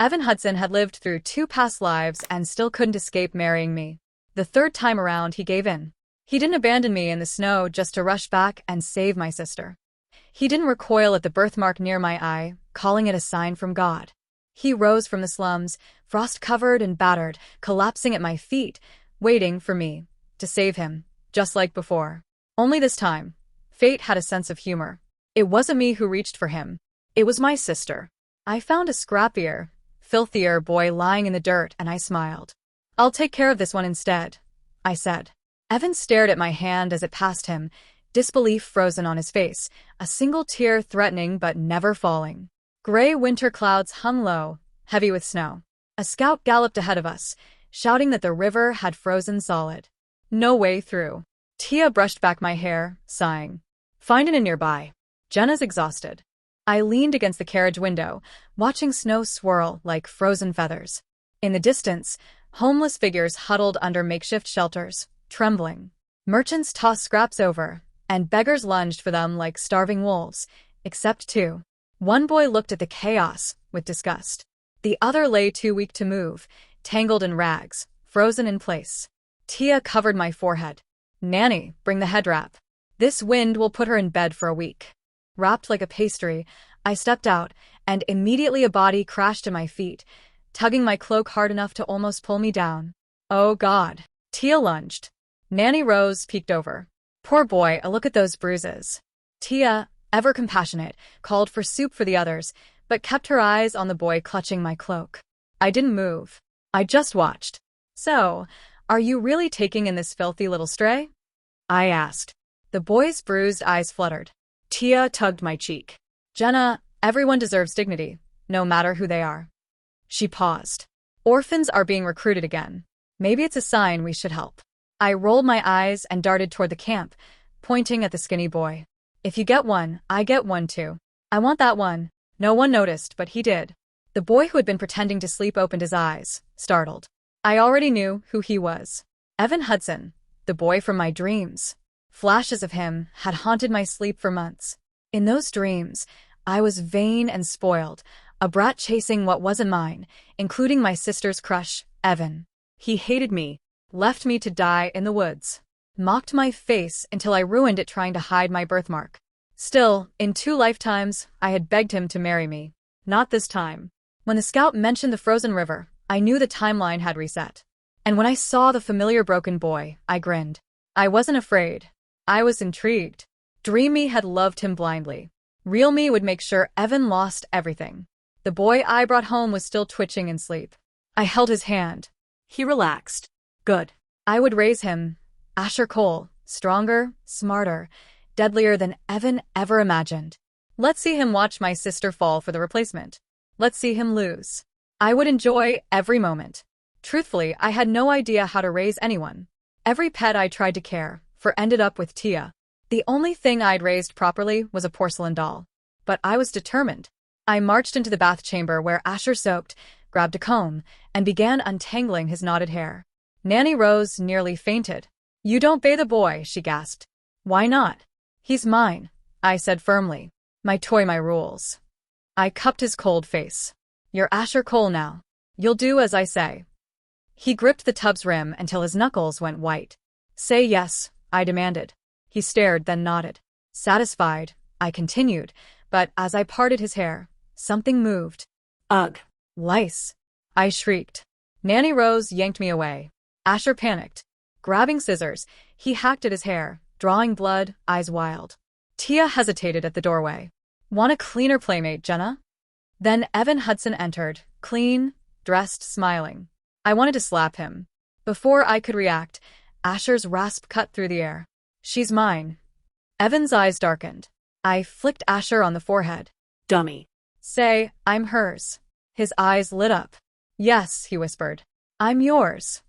Evan Hudson had lived through 2 past lives and still couldn't escape marrying me. The 3rd time around, he gave in. He didn't abandon me in the snow just to rush back and save my sister. He didn't recoil at the birthmark near my eye, calling it a sign from God. He rose from the slums, frost-covered and battered, collapsing at my feet, waiting for me to save him, just like before. Only this time, fate had a sense of humor. It wasn't me who reached for him. It was my sister. I found a scrappier, filthier boy lying in the dirt, and I smiled. "I'll take care of this one instead," I said. Evan stared at my hand as it passed him, disbelief frozen on his face, a single tear threatening but never falling. Gray winter clouds hung low, heavy with snow. A scout galloped ahead of us, shouting that the river had frozen solid. No way through. Tia brushed back my hair, sighing. "Find an inn nearby. Jenna's exhausted." I leaned against the carriage window, watching snow swirl like frozen feathers. In the distance, homeless figures huddled under makeshift shelters, trembling. Merchants tossed scraps over, and beggars lunged for them like starving wolves, except 2. One boy looked at the chaos with disgust. The other lay too weak to move, tangled in rags, frozen in place. Tia covered my forehead. "Nanny, bring the head wrap. This wind will put her in bed for a week." Wrapped like a pastry, I stepped out, and immediately a body crashed to my feet, tugging my cloak hard enough to almost pull me down. "Oh God." Tia lunged. Nanny rose, peeked over. "Poor boy, a look at those bruises." Tia, ever compassionate, called for soup for the others, but kept her eyes on the boy clutching my cloak. I didn't move. I just watched. "So, are you really taking in this filthy little stray?" I asked. The boy's bruised eyes fluttered. Tia tugged my cheek. "Jenna, everyone deserves dignity, no matter who they are." She paused. "Orphans are being recruited again. Maybe it's a sign we should help." I rolled my eyes and darted toward the camp, pointing at the skinny boy. "If you get one, I get one too. I want that one." No one noticed, but he did. The boy who had been pretending to sleep opened his eyes, startled. I already knew who he was. Evan Hudson, the boy from my dreams. Flashes of him had haunted my sleep for months. In those dreams, I was vain and spoiled, a brat chasing what wasn't mine, including my sister's crush, Evan. He hated me, left me to die in the woods, mocked my face until I ruined it trying to hide my birthmark. Still, in 2 lifetimes, I had begged him to marry me. Not this time. When the scout mentioned the frozen river, I knew the timeline had reset. And when I saw the familiar broken boy, I grinned. I wasn't afraid. I was intrigued. Dream me had loved him blindly. Real me would make sure Evan lost everything. The boy I brought home was still twitching in sleep. I held his hand. He relaxed. Good. I would raise him. Asher Cole, stronger, smarter, deadlier than Evan ever imagined. Let's see him watch my sister fall for the replacement. Let's see him lose. I would enjoy every moment. Truthfully, I had no idea how to raise anyone. Every pet I tried to care for ended up with Tia. The only thing I'd raised properly was a porcelain doll. But I was determined. I marched into the bath chamber where Asher soaked, grabbed a comb, and began untangling his knotted hair. Nanny Rose nearly fainted. "You don't bathe a boy," she gasped. "Why not?" "He's mine," I said firmly. "My toy, my rules." I cupped his cold face. "You're Asher Cole now. You'll do as I say." He gripped the tub's rim until his knuckles went white. "Say yes," I demanded. He stared, then nodded. Satisfied, I continued, but as I parted his hair, something moved. "Ugh! Lice!" I shrieked. Nanny Rose yanked me away. Asher panicked. Grabbing scissors, he hacked at his hair, drawing blood, eyes wild. Tia hesitated at the doorway. "Want a cleaner playmate, Jenna?" Then Evan Hudson entered, clean, dressed, smiling. I wanted to slap him. Before I could react, Asher's rasp cut through the air. "She's mine." Evan's eyes darkened. I flicked Asher on the forehead. "Dummy." "Say, I'm hers." His eyes lit up. "Yes," he whispered. "I'm yours."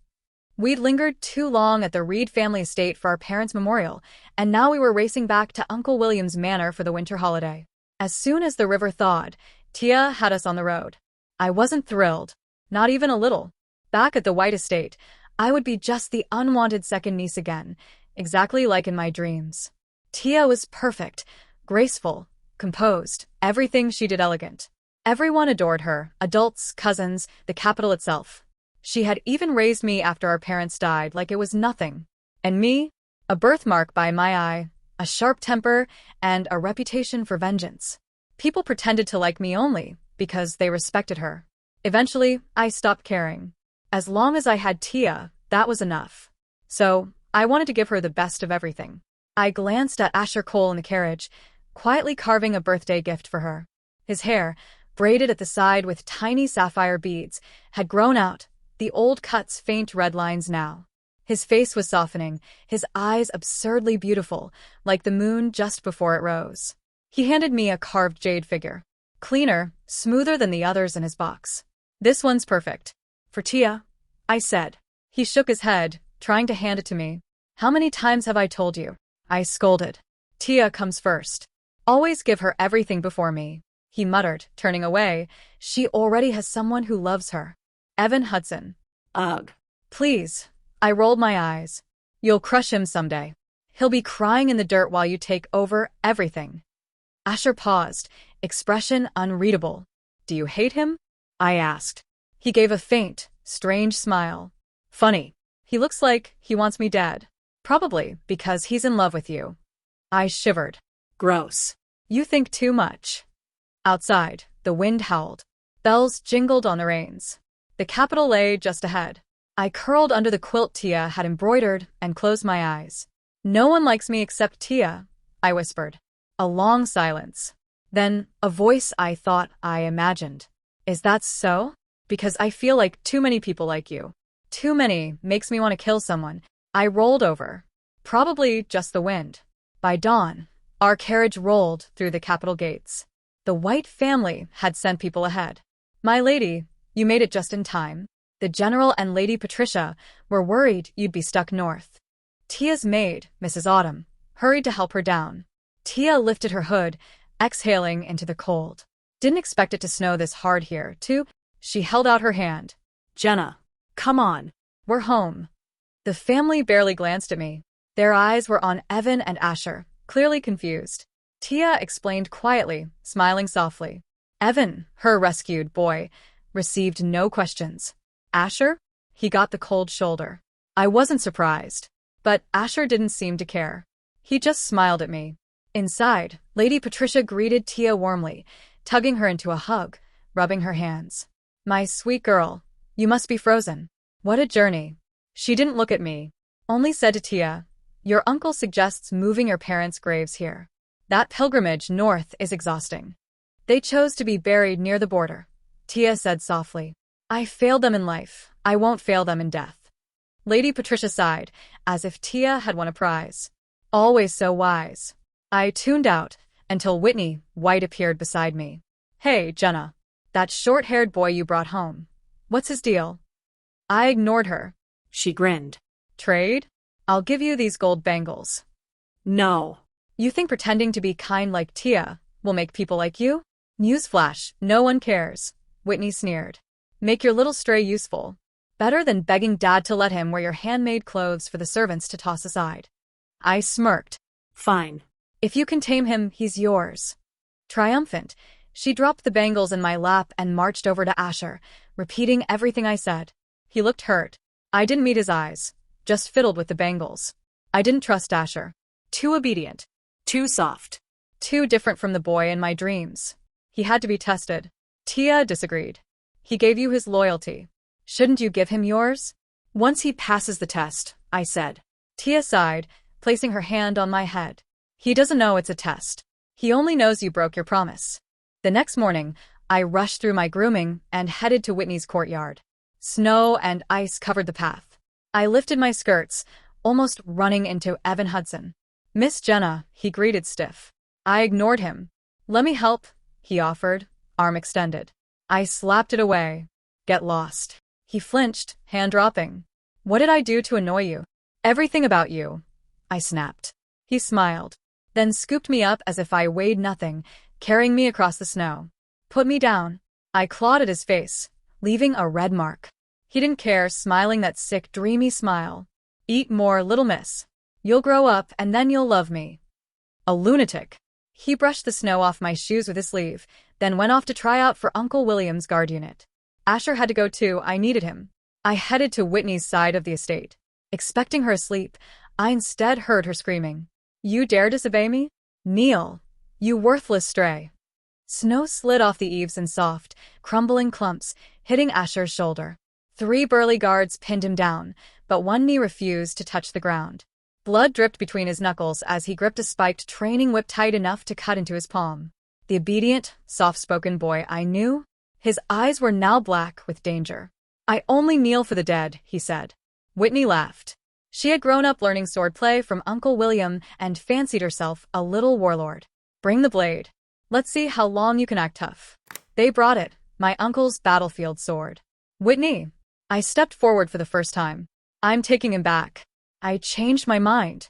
We'd lingered too long at the Reed family estate for our parents' memorial, and now we were racing back to Uncle William's manor for the winter holiday. As soon as the river thawed, Tia had us on the road. I wasn't thrilled. Not even a little. Back at the White estate, I would be just the unwanted second niece again, exactly like in my dreams. Tia was perfect, graceful, composed, everything she did elegant. Everyone adored her, adults, cousins, the capital itself. She had even raised me after our parents died like it was nothing. And me? A birthmark by my eye, a sharp temper, and a reputation for vengeance. People pretended to like me only because they respected her. Eventually, I stopped caring. As long as I had Tia, that was enough. So, I wanted to give her the best of everything. I glanced at Eriksholm in the carriage, quietly carving a birthday gift for her. His hair, braided at the side with tiny sapphire beads, had grown out, the old cuts faint red lines now. His face was softening, his eyes absurdly beautiful, like the moon just before it rose. He handed me a carved jade figure. Cleaner, smoother than the others in his box. This one's perfect. For Tia, I said. He shook his head, trying to hand it to me. How many times have I told you? I scolded. Tia comes first. Always give her everything before me. He muttered, turning away. She already has someone who loves her. Hudson. Ugh. Please. I rolled my eyes. You'll crush him someday. He'll be crying in the dirt while you take over everything. Asher paused, expression unreadable. Do you hate him? I asked. He gave a faint, strange smile. Funny. He looks like he wants me dead. Probably because he's in love with you. I shivered. Gross. You think too much. Outside, the wind howled. Bells jingled on the reins. The capital lay just ahead. I curled under the quilt Tia had embroidered and closed my eyes. No one likes me except Tia, I whispered. A long silence. Then, a voice I thought I imagined. Is that so? Because I feel like too many people like you. Too many makes me want to kill someone. I rolled over. Probably just the wind. By dawn, our carriage rolled through the capital gates. The White family had sent people ahead. My lady, you made it just in time. The General and Lady Patricia were worried you'd be stuck north. Tia's maid, Mrs. Autumn, hurried to help her down. Tia lifted her hood, exhaling into the cold. Didn't expect it to snow this hard here, too. She held out her hand. Jenna, come on. We're home. The family barely glanced at me. Their eyes were on Evan and Asher, clearly confused. Tia explained quietly, smiling softly. Evan, her rescued boy, received no questions. Asher? He got the cold shoulder. I wasn't surprised. But Asher didn't seem to care. He just smiled at me. Inside, Lady Patricia greeted Tia warmly, tugging her into a hug, rubbing her hands. My sweet girl, you must be frozen. What a journey. She didn't look at me, only said to Tia, your uncle suggests moving your parents' graves here. That pilgrimage north is exhausting. They chose to be buried near the border, Tia said softly. I failed them in life. I won't fail them in death. Lady Patricia sighed, as if Tia had won a prize. Always so wise. I tuned out until Whitney White appeared beside me. Hey, Jenna. That short-haired boy you brought home. What's his deal? I ignored her. She grinned. Trade? I'll give you these gold bangles. No. You think pretending to be kind like Tia will make people like you? Newsflash, no one cares. Whitney sneered. Make your little stray useful. Better than begging Dad to let him wear your handmade clothes for the servants to toss aside. I smirked. Fine. If you can tame him, he's yours. Triumphant, she dropped the bangles in my lap and marched over to Asher, repeating everything I said. He looked hurt. I didn't meet his eyes, just fiddled with the bangles. I didn't trust Asher. Too obedient. Too soft. Too different from the boy in my dreams. He had to be tested. Tia disagreed. He gave you his loyalty. Shouldn't you give him yours? Once he passes the test, I said. Tia sighed, placing her hand on my head. He doesn't know it's a test. He only knows you broke your promise. The next morning, I rushed through my grooming and headed to Whitney's courtyard. Snow and ice covered the path. I lifted my skirts, almost running into Evan Hudson. Miss Jenna, he greeted stiff. I ignored him. Let me help, he offered, arm extended. I slapped it away. Get lost. He flinched, hand dropping. What did I do to annoy you? Everything about you, I snapped. He smiled, then scooped me up as if I weighed nothing, carrying me across the snow. Put me down. I clawed at his face, leaving a red mark. He didn't care, smiling that sick, dreamy smile. Eat more, little miss. You'll grow up and then you'll love me. A lunatic. He brushed the snow off my shoes with his sleeve, then went off to try out for Uncle William's guard unit. Asher had to go too, I needed him. I headed to Whitney's side of the estate. Expecting her asleep, I instead heard her screaming. You dare disobey me? Kneel, you worthless stray. Snow slid off the eaves in soft, crumbling clumps, hitting Asher's shoulder. 3 burly guards pinned him down, but one knee refused to touch the ground. Blood dripped between his knuckles as he gripped a spiked training whip tight enough to cut into his palm. The obedient, soft-spoken boy I knew? His eyes were now black with danger. I only kneel for the dead, he said. Whitney laughed. She had grown up learning swordplay from Uncle William and fancied herself a little warlord. Bring the blade. Let's see how long you can act tough. They brought it, my uncle's battlefield sword. Whitney. I stepped forward for the first time. I'm taking him back. I changed my mind.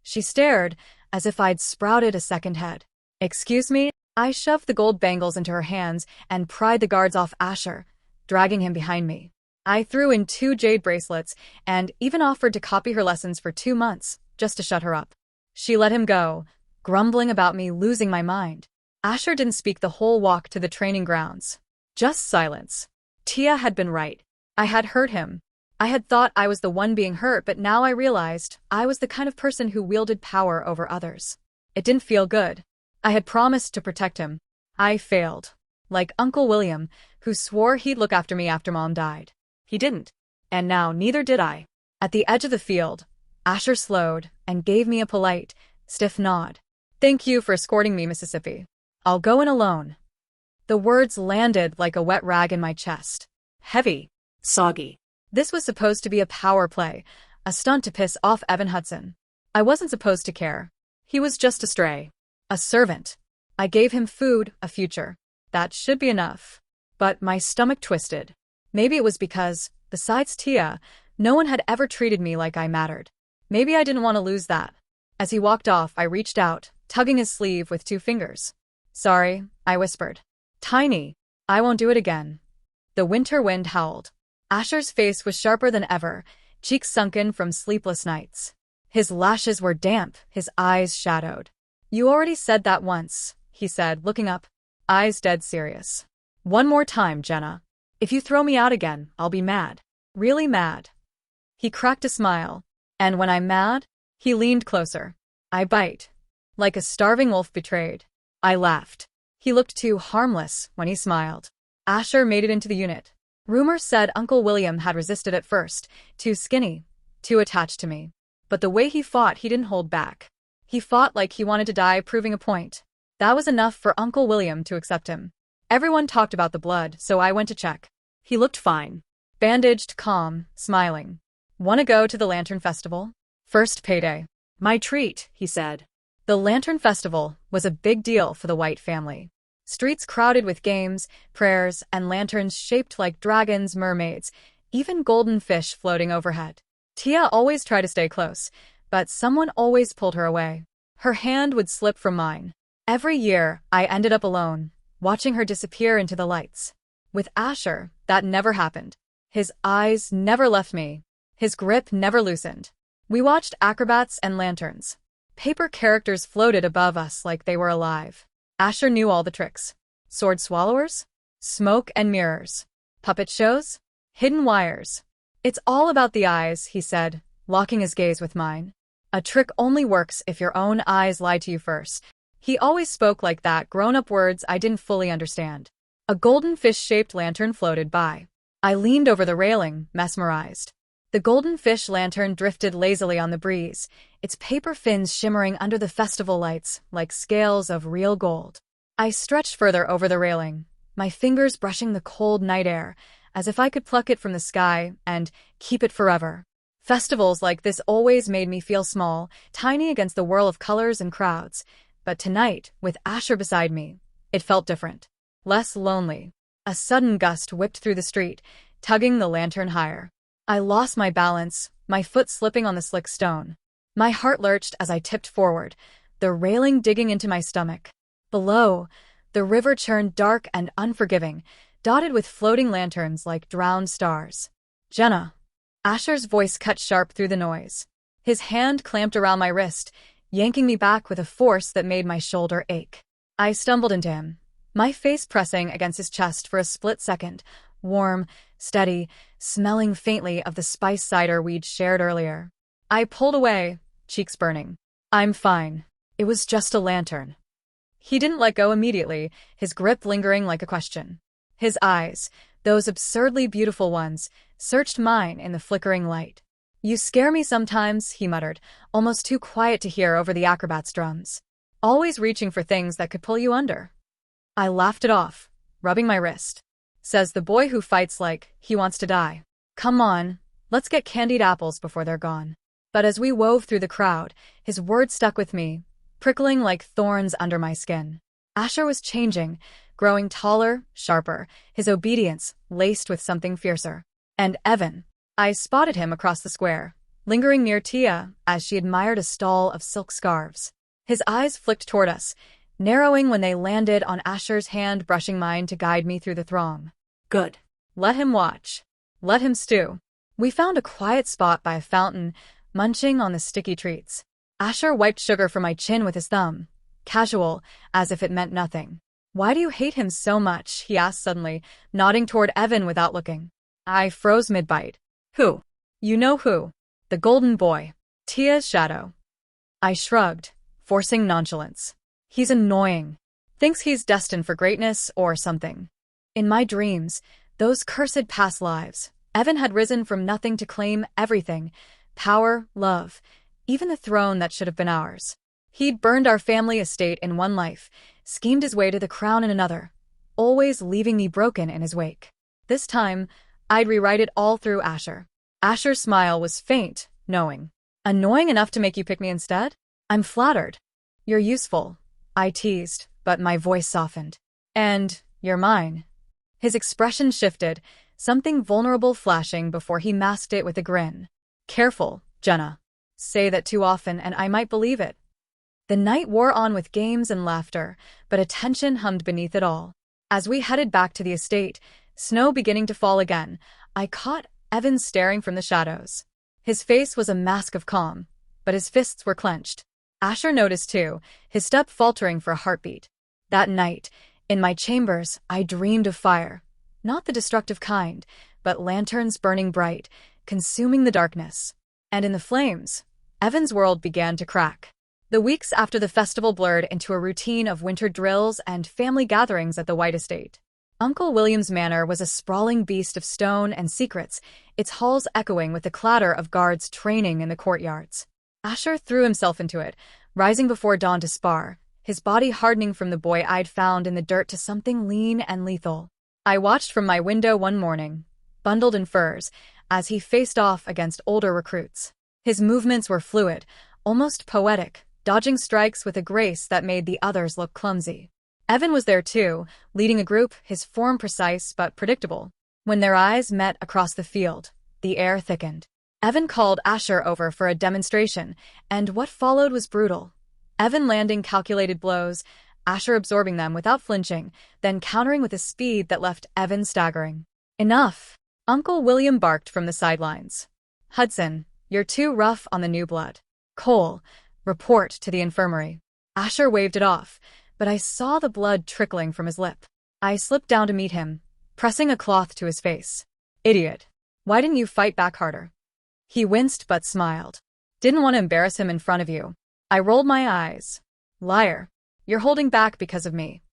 She stared, as if I'd sprouted a second head. Excuse me? I shoved the gold bangles into her hands and pried the guards off Asher, dragging him behind me. I threw in 2 jade bracelets and even offered to copy her lessons for 2 months, just to shut her up. She let him go, grumbling about me losing my mind. Asher didn't speak the whole walk to the training grounds. Just silence. Tia had been right. I had hurt him. I had thought I was the one being hurt, but now I realized I was the kind of person who wielded power over others. It didn't feel good. I had promised to protect him. I failed. Like Uncle William, who swore he'd look after me after Mom died. He didn't. And now neither did I. At the edge of the field, Asher slowed and gave me a polite, stiff nod. Thank you for escorting me, Mississippi. I'll go in alone. The words landed like a wet rag in my chest. Heavy. Soggy. This was supposed to be a power play, a stunt to piss off Evan Hudson. I wasn't supposed to care. He was just a stray. A servant. I gave him food, a future. That should be enough. But my stomach twisted. Maybe it was because, besides Tia, no one had ever treated me like I mattered. Maybe I didn't want to lose that. As he walked off, I reached out, tugging his sleeve with 2 fingers. Sorry, I whispered. Tiny. I won't do it again. The winter wind howled. Asher's face was sharper than ever, cheeks sunken from sleepless nights. His lashes were damp, his eyes shadowed. You already said that once, he said, looking up, eyes dead serious. One more time, Jenna. If you throw me out again, I'll be mad. Really mad. He cracked a smile. And when I'm mad? He leaned closer. I bite. Like a starving wolf betrayed. I laughed. He looked too harmless when he smiled. Asher made it into the unit. Rumors said Uncle William had resisted at first, too skinny, too attached to me. But the way he fought, he didn't hold back. He fought like he wanted to die, proving a point. That was enough for Uncle William to accept him. Everyone talked about the blood, so I went to check. He looked fine. Bandaged, calm, smiling. Want to go to the Lantern Festival? First payday. My treat, he said. The Lantern Festival was a big deal for the White family. Streets crowded with games, prayers, and lanterns shaped like dragons, mermaids, even golden fish floating overhead. Tia always tried to stay close, but someone always pulled her away. Her hand would slip from mine. Every year, I ended up alone, watching her disappear into the lights. With Asher, that never happened. His eyes never left me. His grip never loosened. We watched acrobats and lanterns. Paper characters floated above us like they were alive. Asher knew all the tricks. Sword swallowers? Smoke and mirrors. Puppet shows? Hidden wires. It's all about the eyes, he said, locking his gaze with mine. A trick only works if your own eyes lie to you first. He always spoke like that, grown-up words I didn't fully understand. A golden fish-shaped lantern floated by. I leaned over the railing, mesmerized. The golden fish lantern drifted lazily on the breeze, its paper fins shimmering under the festival lights like scales of real gold. I stretched further over the railing, my fingers brushing the cold night air, as if I could pluck it from the sky and keep it forever. Festivals like this always made me feel small, tiny against the whirl of colors and crowds, but tonight, with Asher beside me, it felt different. Less lonely. A sudden gust whipped through the street, tugging the lantern higher. I lost my balance, my foot slipping on the slick stone. My heart lurched as I tipped forward, the railing digging into my stomach. Below, the river churned dark and unforgiving, dotted with floating lanterns like drowned stars. Jenna. Asher's voice cut sharp through the noise. His hand clamped around my wrist, yanking me back with a force that made my shoulder ache. I stumbled into him, my face pressing against his chest for a split second, warm, steady, smelling faintly of the spice cider we'd shared earlier. I pulled away, cheeks burning. I'm fine. It was just a lantern. He didn't let go immediately, his grip lingering like a question. His eyes, those absurdly beautiful ones, searched mine in the flickering light. You scare me sometimes, he muttered, almost too quiet to hear over the acrobat's drums. Always reaching for things that could pull you under. I laughed it off, rubbing my wrist. Says the boy who fights like he wants to die. Come on, let's get candied apples before they're gone. But as we wove through the crowd, his words stuck with me, prickling like thorns under my skin. Asher was changing, growing taller, sharper, his obedience laced with something fiercer. And Evan. I spotted him across the square, lingering near Tia as she admired a stall of silk scarves. His eyes flicked toward us, narrowing when they landed on Asher's hand brushing mine to guide me through the throng. Good. Let him watch. Let him stew. We found a quiet spot by a fountain, munching on the sticky treats. Asher wiped sugar from my chin with his thumb, casual, as if it meant nothing. Why do you hate him so much? He asked suddenly, nodding toward Evan without looking. I froze mid-bite. Who? You know who. The golden boy. Tia's shadow. I shrugged, forcing nonchalance. He's annoying. Thinks he's destined for greatness or something. In my dreams, those cursed past lives, Evan had risen from nothing to claim everything. Power, love, even the throne that should have been ours. He'd burned our family estate in one life, schemed his way to the crown in another, always leaving me broken in his wake. This time, I'd rewrite it all through Asher. Asher's smile was faint, knowing. Annoying enough to make you pick me instead? I'm flattered. You're useful, I teased, but my voice softened. And you're mine. His expression shifted, something vulnerable flashing before he masked it with a grin. Careful, Jenna. Say that too often and I might believe it. The night wore on with games and laughter, but a tension hummed beneath it all. As we headed back to the estate, snow beginning to fall again, I caught Evan staring from the shadows. His face was a mask of calm, but his fists were clenched. Asher noticed too, his step faltering for a heartbeat. That night, in my chambers, I dreamed of fire. Not the destructive kind, but lanterns burning bright, consuming the darkness. And in the flames, Evan's world began to crack. The weeks after the festival blurred into a routine of winter drills and family gatherings at the White Estate. Uncle William's manor was a sprawling beast of stone and secrets, its halls echoing with the clatter of guards training in the courtyards. Asher threw himself into it, rising before dawn to spar, his body hardening from the boy I'd found in the dirt to something lean and lethal. I watched from my window one morning, bundled in furs, as he faced off against older recruits. His movements were fluid, almost poetic, dodging strikes with a grace that made the others look clumsy. Evan was there too, leading a group, his form precise but predictable. When their eyes met across the field, the air thickened. Evan called Asher over for a demonstration, and what followed was brutal. Evan landing calculated blows, Asher absorbing them without flinching, then countering with a speed that left Evan staggering. Enough! Uncle William barked from the sidelines. Hudson, you're too rough on the new blood. Cole, report to the infirmary. Asher waved it off, but I saw the blood trickling from his lip. I slipped down to meet him, pressing a cloth to his face. Idiot. Why didn't you fight back harder? He winced but smiled. Didn't want to embarrass him in front of you. I rolled my eyes. Liar. You're holding back because of me.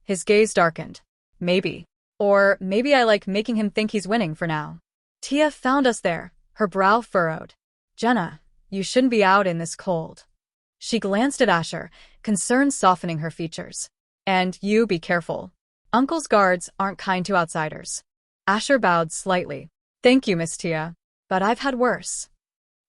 His gaze darkened. Maybe. Or maybe I like making him think he's winning for now. Tia found us there, her brow furrowed. Jenna, you shouldn't be out in this cold. She glanced at Asher, concern softening her features. And you be careful. Uncle's guards aren't kind to outsiders. Asher bowed slightly. Thank you, Miss Tia, but I've had worse.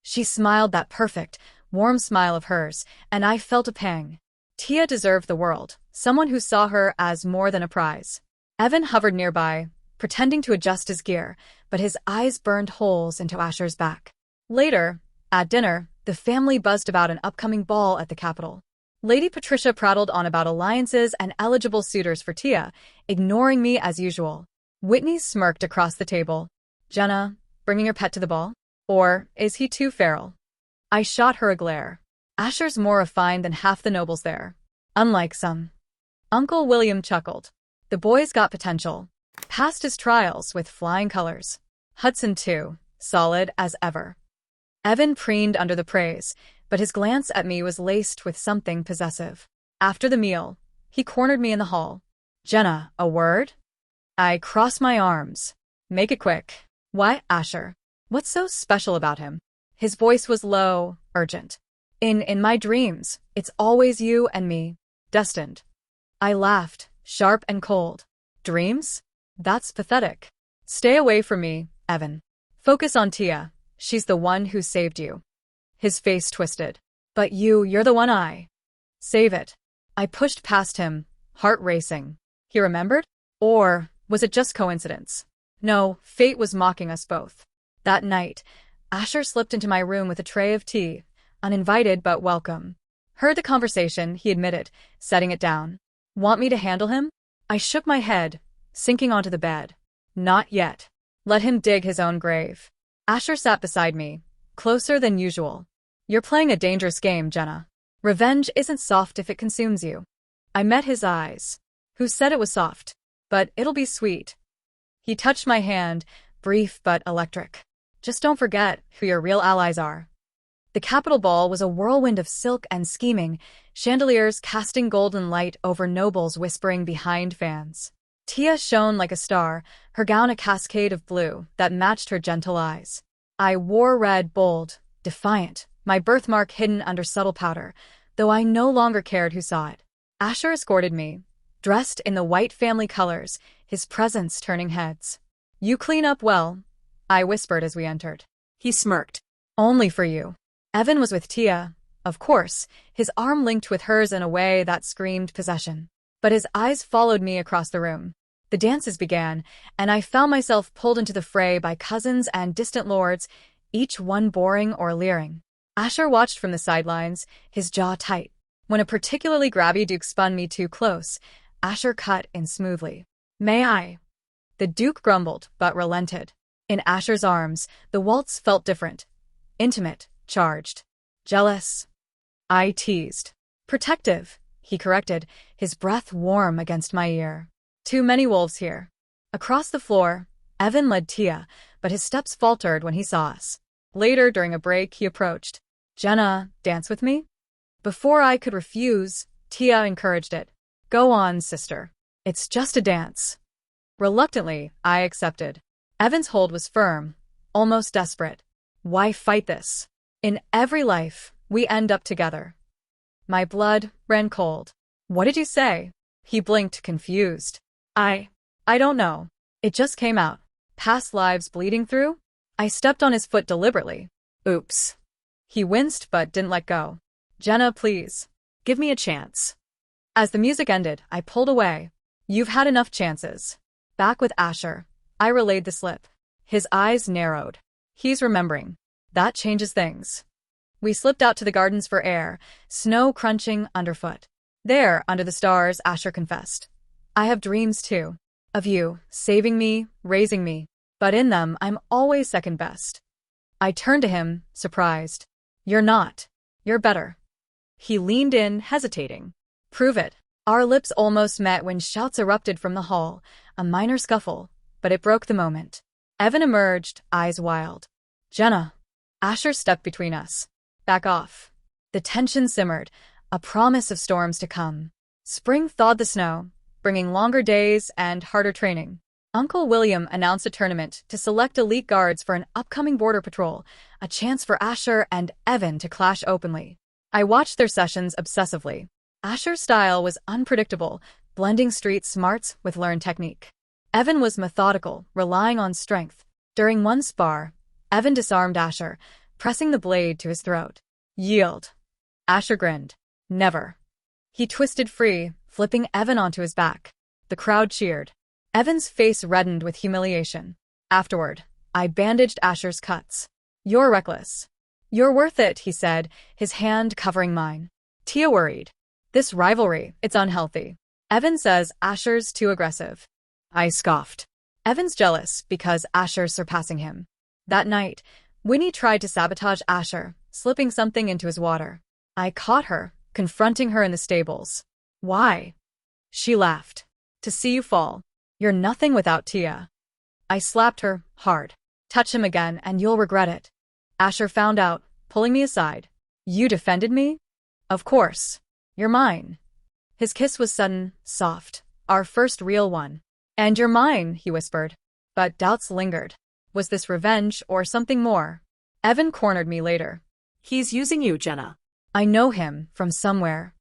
She smiled that perfect, warm smile of hers, and I felt a pang. Tia deserved the world, someone who saw her as more than a prize. Evan hovered nearby, pretending to adjust his gear, but his eyes burned holes into Asher's back. Later, at dinner, the family buzzed about an upcoming ball at the Capitol. Lady Patricia prattled on about alliances and eligible suitors for Tia, ignoring me as usual. Whitney smirked across the table. Jenna, bringing your pet to the ball? Or is he too feral? I shot her a glare. Asher's more refined than half the nobles there. Unlike some. Uncle William chuckled. The boy's got potential. Passed his trials with flying colors. Hudson, too, solid as ever. Evan preened under the praise, but his glance at me was laced with something possessive. After the meal, he cornered me in the hall. Jenna, a word? I crossed my arms. Make it quick. Why, Asher? What's so special about him? His voice was low, urgent. In my dreams, it's always you and me. Destined. I laughed, sharp and cold. Dreams? That's pathetic. Stay away from me, Evan. Focus on Tia. She's the one who saved you. His face twisted. But you're the one I. Save it. I pushed past him, heart racing. He remembered? Or was it just coincidence? No, fate was mocking us both. That night, Asher slipped into my room with a tray of tea, uninvited but welcome. Heard the conversation, he admitted, setting it down. Want me to handle him? I shook my head, sinking onto the bed. Not yet. Let him dig his own grave. Asher sat beside me, closer than usual. You're playing a dangerous game, Jenna. Revenge isn't soft if it consumes you. I met his eyes. Who said it was soft? But it'll be sweet. He touched my hand, brief but electric. Just don't forget who your real allies are. The Capitol Ball was a whirlwind of silk and scheming, chandeliers casting golden light over nobles whispering behind fans. Tia shone like a star, her gown a cascade of blue that matched her gentle eyes. I wore red, bold, defiant, my birthmark hidden under subtle powder, though I no longer cared who saw it. Asher escorted me, dressed in the white family colors, his presence turning heads. You clean up well, I whispered as we entered. He smirked. Only for you. Evan was with Tia, of course, his arm linked with hers in a way that screamed possession. But his eyes followed me across the room. The dances began, and I found myself pulled into the fray by cousins and distant lords, each one boring or leering. Asher watched from the sidelines, his jaw tight. When a particularly grabby duke spun me too close, Asher cut in smoothly. May I? The duke grumbled, but relented. In Asher's arms, the waltz felt different. Intimate, charged. Jealous. I teased. Protective, he corrected, his breath warm against my ear. Too many wolves here. Across the floor, Evan led Tia, but his steps faltered when he saw us. Later, during a break, he approached. Jenna, dance with me? Before I could refuse, Tia encouraged it. Go on, sister. It's just a dance. Reluctantly, I accepted. Evan's hold was firm, almost desperate. Why fight this? In every life, we end up together. My blood ran cold. What did you say? He blinked, confused. I don't know. It just came out. Past lives bleeding through? I stepped on his foot deliberately. Oops. He winced but didn't let go. Jenna, please. Give me a chance. As the music ended, I pulled away. You've had enough chances. Back with Asher, I relayed the slip. His eyes narrowed. He's remembering. That changes things. We slipped out to the gardens for air, snow crunching underfoot. There, under the stars, Asher confessed. I have dreams too. Of you, saving me, raising me. But in them, I'm always second best. I turned to him, surprised. You're not. You're better. He leaned in, hesitating. Prove it. Our lips almost met when shouts erupted from the hall, a minor scuffle, but it broke the moment. Evan emerged, eyes wild. Jenna. Asher stepped between us. Back off. The tension simmered, a promise of storms to come. Spring thawed the snow, bringing longer days and harder training. Uncle William announced a tournament to select elite guards for an upcoming border patrol, a chance for Asher and Evan to clash openly. I watched their sessions obsessively. Asher's style was unpredictable, blending street smarts with learned technique. Evan was methodical, relying on strength. During one spar, Evan disarmed Asher, pressing the blade to his throat. Yield. Asher grinned. Never. He twisted free, flipping Evan onto his back. The crowd cheered. Evan's face reddened with humiliation. Afterward, I bandaged Asher's cuts. You're reckless. You're worth it, he said, his hand covering mine. Tia worried. This rivalry, it's unhealthy. Evan says Asher's too aggressive. I scoffed. Evan's jealous because Asher's surpassing him. That night, Winnie tried to sabotage Asher, slipping something into his water. I caught her, confronting her in the stables. Why? She laughed. To see you fall. You're nothing without Tia. I slapped her, hard. Touch him again and you'll regret it. Asher found out, pulling me aside. You defended me? Of course. You're mine. His kiss was sudden, soft. Our first real one. And you're mine, he whispered. But doubts lingered. Was this revenge or something more? Evan cornered me later. He's using you, Jenna. I know him from somewhere.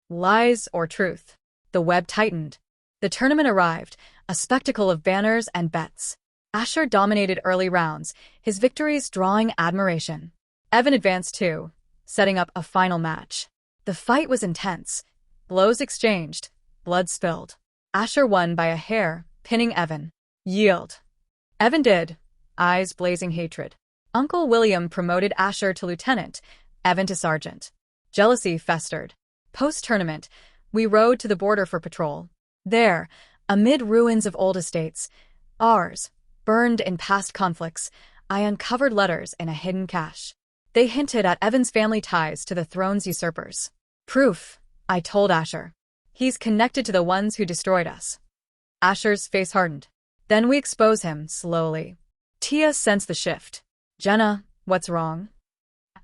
Lies or truth? The web tightened. The tournament arrived, a spectacle of banners and bets. Asher dominated early rounds, his victories drawing admiration. Evan advanced too, setting up a final match. The fight was intense. Blows exchanged, blood spilled. Asher won by a hair, pinning Evan. Yield. Evan did, eyes blazing hatred. Uncle William promoted Asher to lieutenant, Evan to sergeant. Jealousy festered. Post-tournament, we rode to the border for patrol. There, amid ruins of old estates, ours, burned in past conflicts, I uncovered letters in a hidden cache. They hinted at Evan's family ties to the throne's usurpers. Proof, I told Asher. He's connected to the ones who destroyed us. Asher's face hardened. Then we expose him, slowly. Tia sensed the shift. Jenna, what's wrong?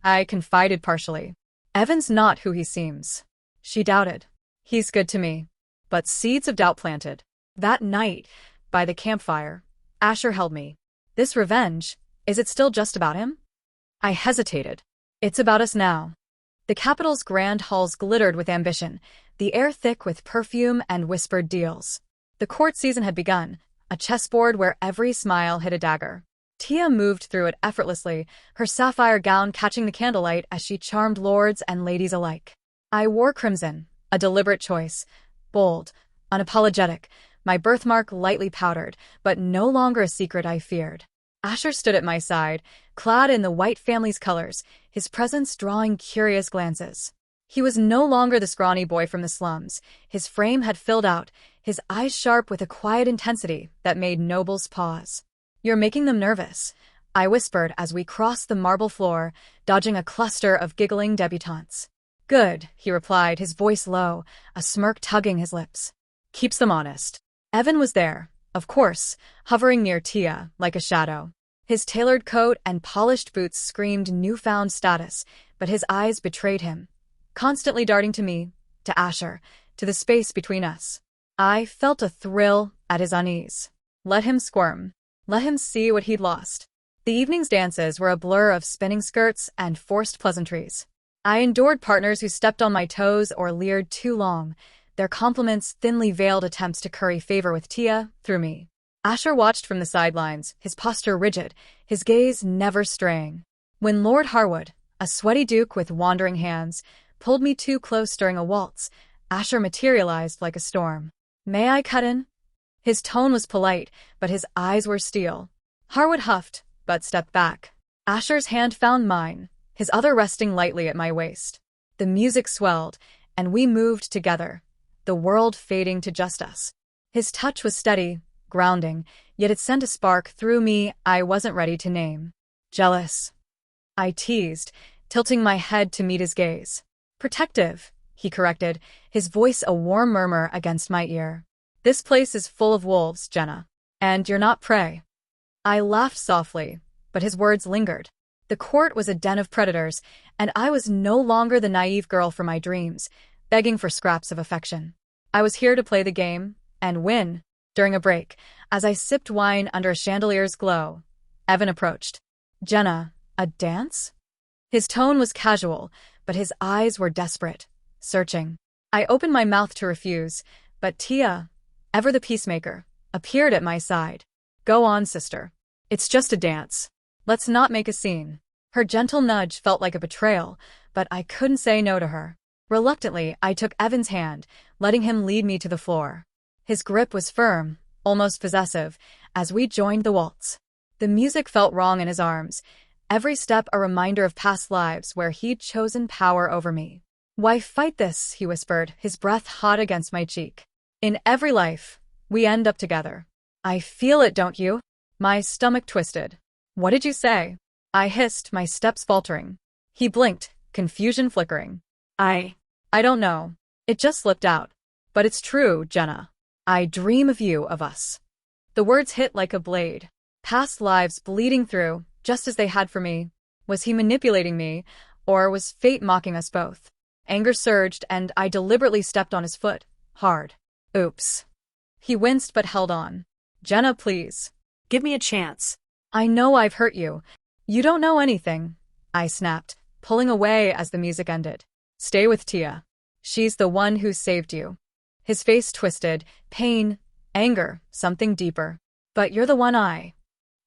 I confided partially. Evan's not who he seems. She doubted. He's good to me. But seeds of doubt planted. That night, by the campfire, Asher held me. This revenge, is it still just about him? I hesitated. It's about us now. The capital's grand halls glittered with ambition, the air thick with perfume and whispered deals. The court season had begun, a chessboard where every smile hit a dagger. Tia moved through it effortlessly, her sapphire gown catching the candlelight as she charmed lords and ladies alike. I wore crimson, a deliberate choice. Bold, unapologetic, my birthmark lightly powdered, but no longer a secret I feared. Asher stood at my side, clad in the white family's colors, his presence drawing curious glances. He was no longer the scrawny boy from the slums. His frame had filled out, his eyes sharp with a quiet intensity that made nobles pause. You're making them nervous, I whispered as we crossed the marble floor, dodging a cluster of giggling debutantes. Good, he replied, his voice low, a smirk tugging his lips. Keeps them honest. Evan was there, of course, hovering near Tia, like a shadow. His tailored coat and polished boots screamed newfound status, but his eyes betrayed him, constantly darting to me, to Asher, to the space between us. I felt a thrill at his unease. Let him squirm. Let him see what he'd lost. The evening's dances were a blur of spinning skirts and forced pleasantries. I endured partners who stepped on my toes or leered too long, their compliments thinly veiled attempts to curry favor with Tia through me. Asher watched from the sidelines, his posture rigid, his gaze never straying. When Lord Harwood, a sweaty duke with wandering hands, pulled me too close during a waltz, Asher materialized like a storm. May I cut in? His tone was polite, but his eyes were steel. Harwood huffed, but stepped back. Asher's hand found mine, his other resting lightly at my waist. The music swelled, and we moved together, the world fading to just us. His touch was steady, grounding, yet it sent a spark through me I wasn't ready to name. Jealous, I teased, tilting my head to meet his gaze. Protective, he corrected, his voice a warm murmur against my ear. This place is full of wolves, Jenna. And you're not prey. I laughed softly, but his words lingered. The court was a den of predators, and I was no longer the naive girl from my dreams, begging for scraps of affection. I was here to play the game, and win. During a break, as I sipped wine under a chandelier's glow, Evan approached. Jenna, a dance? His tone was casual, but his eyes were desperate, searching. I opened my mouth to refuse, but Tia, ever the peacemaker, appeared at my side. Go on, sister. It's just a dance. Let's not make a scene. Her gentle nudge felt like a betrayal, but I couldn't say no to her. Reluctantly, I took Evan's hand, letting him lead me to the floor. His grip was firm, almost possessive, as we joined the waltz. The music felt wrong in his arms, every step a reminder of past lives where he'd chosen power over me. Why fight this, he whispered, his breath hot against my cheek. In every life, we end up together. I feel it, don't you? My stomach twisted. What did you say? I hissed, my steps faltering. He blinked, confusion flickering. I don't know. It just slipped out. But it's true, Jenna. I dream of you, of us. The words hit like a blade. Past lives bleeding through, just as they had for me. Was he manipulating me, or was fate mocking us both? Anger surged, and I deliberately stepped on his foot. Hard. Oops. He winced but held on. Jenna, please. Give me a chance. I know I've hurt you. You don't know anything. I snapped, pulling away as the music ended. Stay with Tia. She's the one who saved you. His face twisted, pain, anger, something deeper. But you're the one I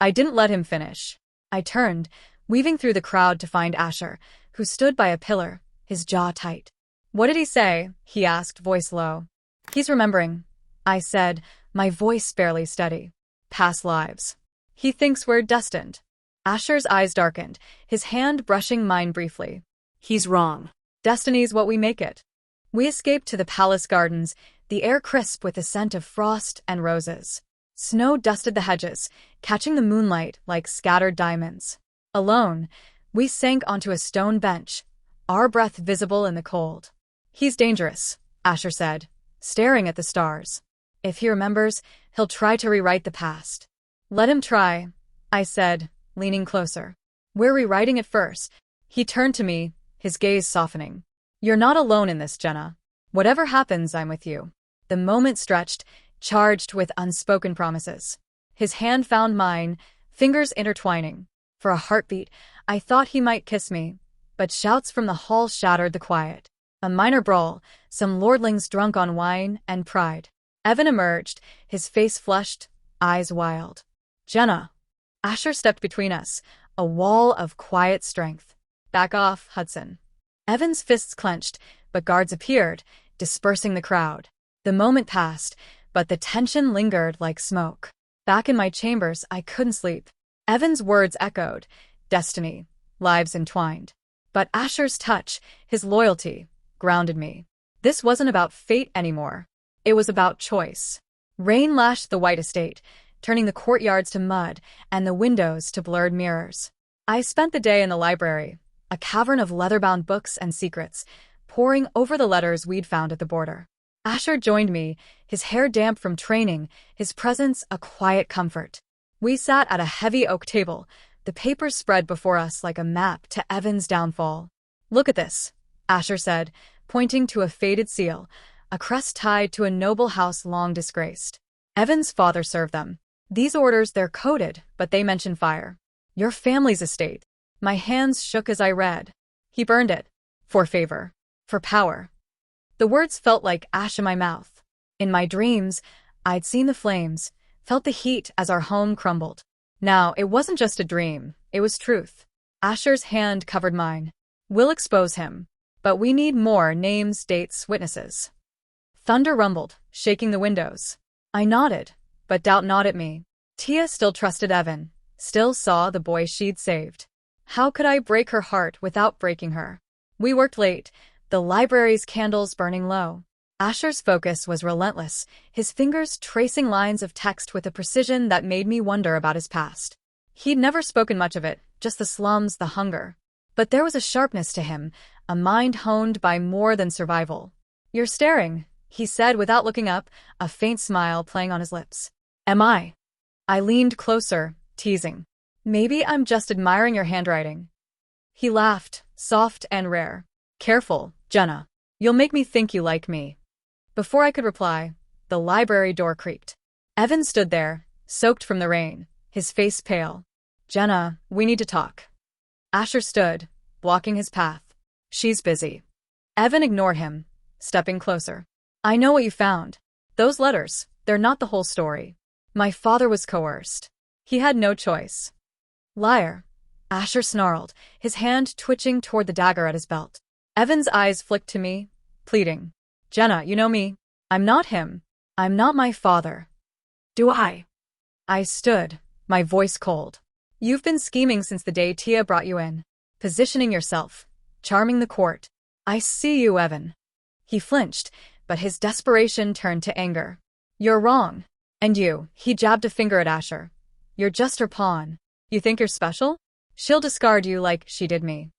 didn't let him finish. I turned, weaving through the crowd to find Asher, who stood by a pillar, his jaw tight. What did he say? He asked, voice low. He's remembering, I said, my voice barely steady. Past lives. He thinks we're destined. Asher's eyes darkened, his hand brushing mine briefly. He's wrong. Destiny's what we make it. We escaped to the palace gardens, the air crisp with the scent of frost and roses. Snow dusted the hedges, catching the moonlight like scattered diamonds. Alone, we sank onto a stone bench, our breath visible in the cold. He's dangerous, Asher said, staring at the stars. If he remembers, he'll try to rewrite the past. Let him try, I said, leaning closer. We're rewriting it first. He turned to me, his gaze softening. You're not alone in this, Jenna. Whatever happens, I'm with you. The moment stretched, charged with unspoken promises. His hand found mine, fingers intertwining. For a heartbeat, I thought he might kiss me, but shouts from the hall shattered the quiet. A minor brawl, some lordlings drunk on wine and pride. Evan emerged, his face flushed, eyes wild. Jenna. Asher stepped between us, a wall of quiet strength. Back off, Hudson. Evan's fists clenched, but guards appeared, dispersing the crowd. The moment passed, but the tension lingered like smoke. Back in my chambers, I couldn't sleep. Evan's words echoed, destiny, lives entwined. But Asher's touch, his loyalty, grounded me. This wasn't about fate anymore. It was about choice. Rain lashed the white estate, turning the courtyards to mud and the windows to blurred mirrors. I spent the day in the library, a cavern of leather-bound books and secrets, poring over the letters we'd found at the border. Asher joined me, his hair damp from training, his presence a quiet comfort. We sat at a heavy oak table, the papers spread before us like a map to Evan's downfall. Look at this, Asher said, pointing to a faded seal, a crest tied to a noble house long disgraced. Evan's father served them. These orders, they're coded, but they mention fire. Your family's estate. My hands shook as I read. He burned it. For favor. For power. The words felt like ash in my mouth. In my dreams, I'd seen the flames, felt the heat as our home crumbled. Now, it wasn't just a dream, it was truth. Asher's hand covered mine. We'll expose him. But we need more names, dates, witnesses. Thunder rumbled, shaking the windows. I nodded, but doubt gnawed at me. Tia still trusted Evan, still saw the boy she'd saved. How could I break her heart without breaking her? We worked late, the library's candles burning low. Asher's focus was relentless, his fingers tracing lines of text with a precision that made me wonder about his past. He'd never spoken much of it, just the slums, the hunger. But there was a sharpness to him, a mind honed by more than survival. You're staring, he said without looking up, a faint smile playing on his lips. Am I? I leaned closer, teasing. Maybe I'm just admiring your handwriting. He laughed, soft and rare. Careful, Jenna. You'll make me think you like me. Before I could reply, the library door creaked. Evan stood there, soaked from the rain, his face pale. Jenna, we need to talk. Asher stood, blocking his path. She's busy. Evan ignored him, stepping closer. I know what you found. Those letters, they're not the whole story. My father was coerced. He had no choice. Liar. Asher snarled, his hand twitching toward the dagger at his belt. Evan's eyes flicked to me, pleading. Jenna, you know me. I'm not him. I'm not my father. Do I? I stood, my voice cold. You've been scheming since the day Tia brought you in. Positioning yourself. Charming the court. I see you, Evan. He flinched, but his desperation turned to anger. You're wrong. And you, he jabbed a finger at Asher. You're just her pawn. You think you're special? She'll discard you like she did me.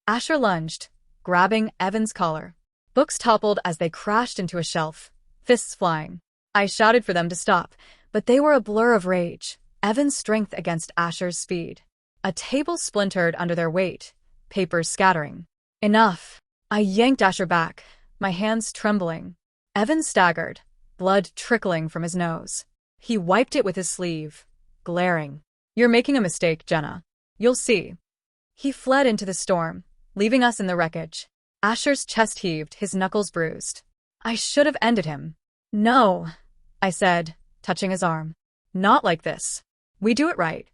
Asher lunged, grabbing Evan's collar. Books toppled as they crashed into a shelf, fists flying. I shouted for them to stop, but they were a blur of rage, Evan's strength against Asher's speed. A table splintered under their weight, papers scattering. Enough! I yanked Asher back, my hands trembling. Evan staggered, blood trickling from his nose. He wiped it with his sleeve, glaring. "You're making a mistake, Jenna. You'll see." He fled into the storm, leaving us in the wreckage. Asher's chest heaved, his knuckles bruised. I should have ended him. "No," I said, touching his arm. "Not like this. We do it right."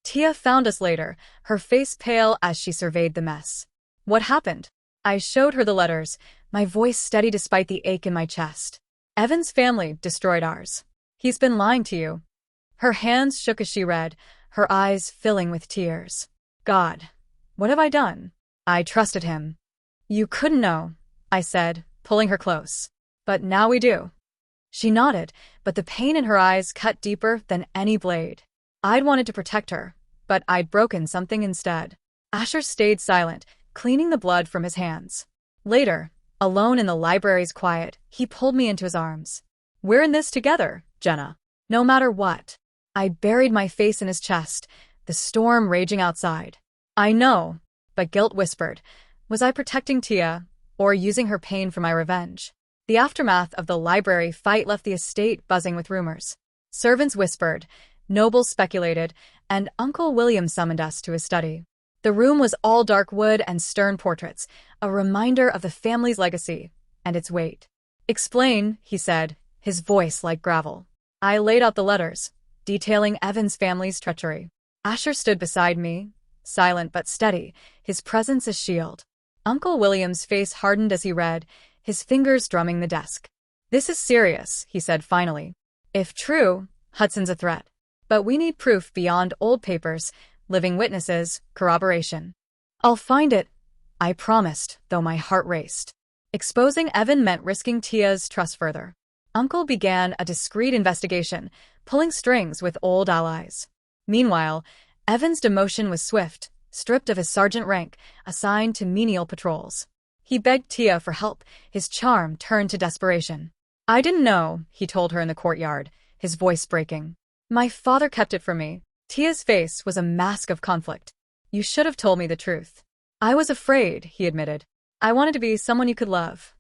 Tia found us later, her face pale as she surveyed the mess. "What happened?" I showed her the letters, my voice steady despite the ache in my chest. "Evan's family destroyed ours. He's been lying to you." Her hands shook as she read, her eyes filling with tears. "God, what have I done? I trusted him." "You couldn't know," I said, pulling her close. "But now we do." She nodded, but the pain in her eyes cut deeper than any blade. I'd wanted to protect her, but I'd broken something instead. Asher stayed silent, cleaning the blood from his hands. Later, alone in the library's quiet, he pulled me into his arms. "We're in this together, Jenna. No matter what." I buried my face in his chest, the storm raging outside. "I know," but guilt whispered. Was I protecting Tia, or using her pain for my revenge? The aftermath of the library fight left the estate buzzing with rumors. Servants whispered, nobles speculated, and Uncle William summoned us to his study. The room was all dark wood and stern portraits, a reminder of the family's legacy and its weight. "Explain," he said, his voice like gravel. I laid out the letters, detailing Evan's family's treachery. Asher stood beside me, silent but steady, his presence a shield. Uncle William's face hardened as he read, his fingers drumming the desk. "This is serious," he said finally. "If true, Hudson's a threat. But we need proof beyond old papers, living witnesses, corroboration." "I'll find it," I promised, though my heart raced. Exposing Evan meant risking Tia's trust further. Uncle began a discreet investigation, pulling strings with old allies. Meanwhile, Evan's demotion was swift, stripped of his sergeant rank, assigned to menial patrols. He begged Tia for help, his charm turned to desperation. "I didn't know," he told her in the courtyard, his voice breaking. "My father kept it from me." Tia's face was a mask of conflict. "You should have told me the truth." "I was afraid," he admitted. "I wanted to be someone you could love."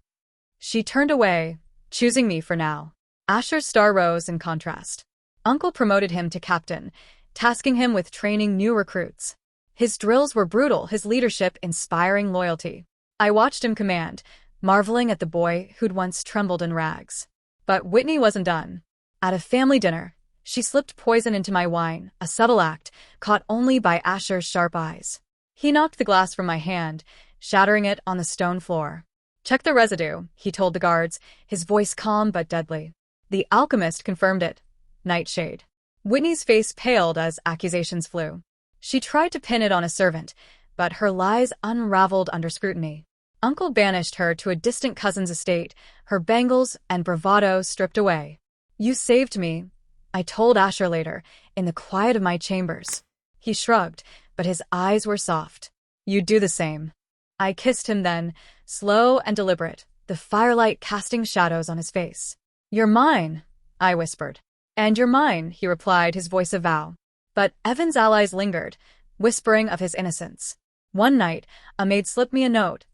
She turned away, choosing me for now. Asher's star rose in contrast. Uncle promoted him to captain, tasking him with training new recruits. His drills were brutal, his leadership inspiring loyalty. I watched him command, marveling at the boy who'd once trembled in rags. But Whitney wasn't done. At a family dinner, she slipped poison into my wine, a subtle act, caught only by Asher's sharp eyes. He knocked the glass from my hand, shattering it on the stone floor. "Check the residue," he told the guards, his voice calm but deadly. The alchemist confirmed it. Nightshade. Whitney's face paled as accusations flew. She tried to pin it on a servant, but her lies unraveled under scrutiny. Uncle banished her to a distant cousin's estate, her bangles and bravado stripped away. "You saved me," I told Asher later, in the quiet of my chambers. He shrugged, but his eyes were soft. "You'd do the same." I kissed him then, slow and deliberate, the firelight casting shadows on his face. "You're mine," I whispered. "And you're mine," he replied, his voice a vow. But Evan's allies lingered, whispering of his innocence. One night, a maid slipped me a note.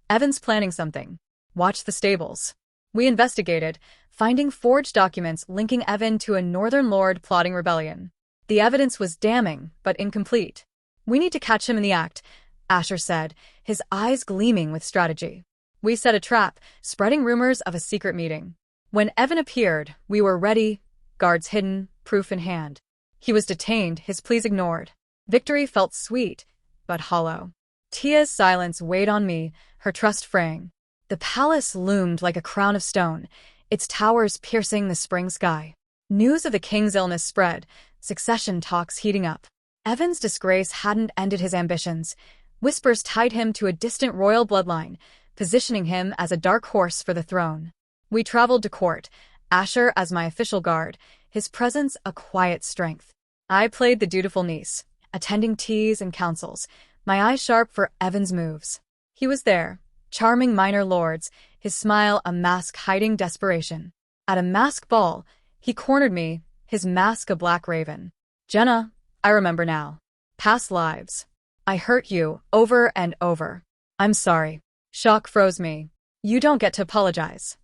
"Evan's planning something. Watch the stables." We investigated, finding forged documents linking Evan to a northern lord plotting rebellion. The evidence was damning, but incomplete. "We need to catch him in the act," Asher said, his eyes gleaming with strategy. We set a trap, spreading rumors of a secret meeting. When Evan appeared, we were ready, guards hidden, proof in hand. He was detained, his pleas ignored. Victory felt sweet, but hollow. Tia's silence weighed on me, her trust fraying. The palace loomed like a crown of stone, its towers piercing the spring sky. News of the king's illness spread, succession talks heating up. Evan's disgrace hadn't ended his ambitions. Whispers tied him to a distant royal bloodline, positioning him as a dark horse for the throne. We traveled to court, Asher as my official guard, his presence a quiet strength. I played the dutiful niece, attending teas and councils, my eyes sharp for Evan's moves. He was there, Charming minor lords, his smile a mask hiding desperation. At a mask ball, he cornered me, his mask a black raven. Jenna, I remember now. Past lives. I hurt you, over and over. I'm sorry. Shock froze me. You don't get to apologize.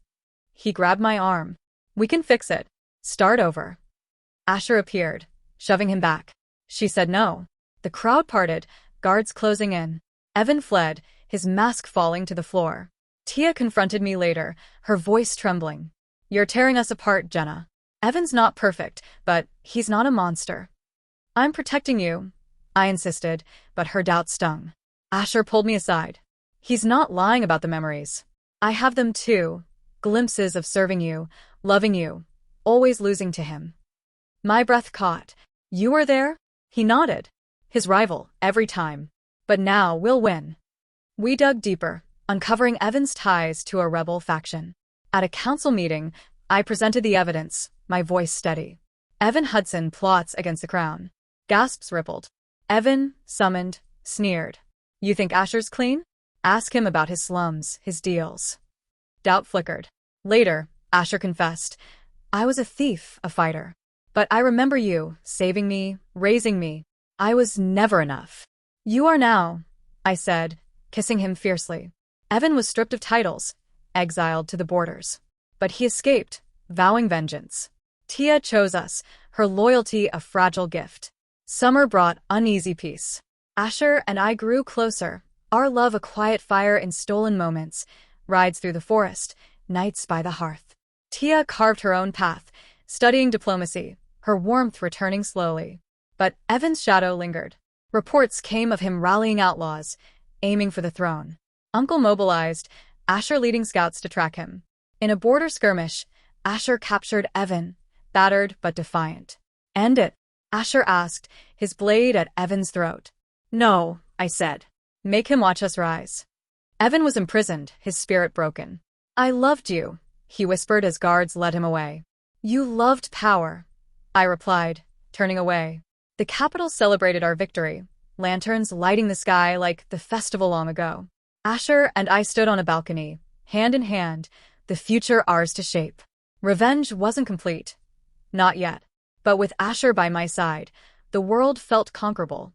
He grabbed my arm. We can fix it. Start over. Asher appeared, shoving him back. She said no. The crowd parted, guards closing in. Evan fled, his mask falling to the floor. Tia confronted me later, her voice trembling. You're tearing us apart, Jenna. Evan's not perfect, but he's not a monster. I'm protecting you, I insisted, but her doubt stung. Asher pulled me aside. He's not lying about the memories. I have them too. Glimpses of serving you, loving you, always losing to him. My breath caught. You were there? He nodded. His rival, every time. But now we'll win. We dug deeper, uncovering Evan's ties to a rebel faction. At a council meeting, I presented the evidence, my voice steady. Evan Hudson plots against the crown. Gasps rippled. Evan, summoned, sneered. You think Asher's clean? Ask him about his slums, his deals. Doubt flickered. Later, Asher confessed. I was a thief, a fighter. But I remember you, saving me, raising me. I was never enough. You are now, I said, kissing him fiercely. Evan was stripped of titles, exiled to the borders. But he escaped, vowing vengeance. Tia chose us, her loyalty a fragile gift. Summer brought uneasy peace. Asher and I grew closer, our love a quiet fire in stolen moments, rides through the forest, nights by the hearth. Tia carved her own path, studying diplomacy, her warmth returning slowly. But Evan's shadow lingered. Reports came of him rallying outlaws, aiming for the throne. Uncle mobilized, Asher leading scouts to track him. In a border skirmish, Asher captured Evan, battered but defiant. End it, Asher asked, his blade at Evan's throat. No, I said. Make him watch us rise. Evan was imprisoned, his spirit broken. I loved you, he whispered as guards led him away. You loved power, I replied, turning away. The capital celebrated our victory, lanterns lighting the sky like the festival long ago. Asher and I stood on a balcony, hand in hand, the future ours to shape. Revenge wasn't complete. Not yet. But with Asher by my side, the world felt conquerable.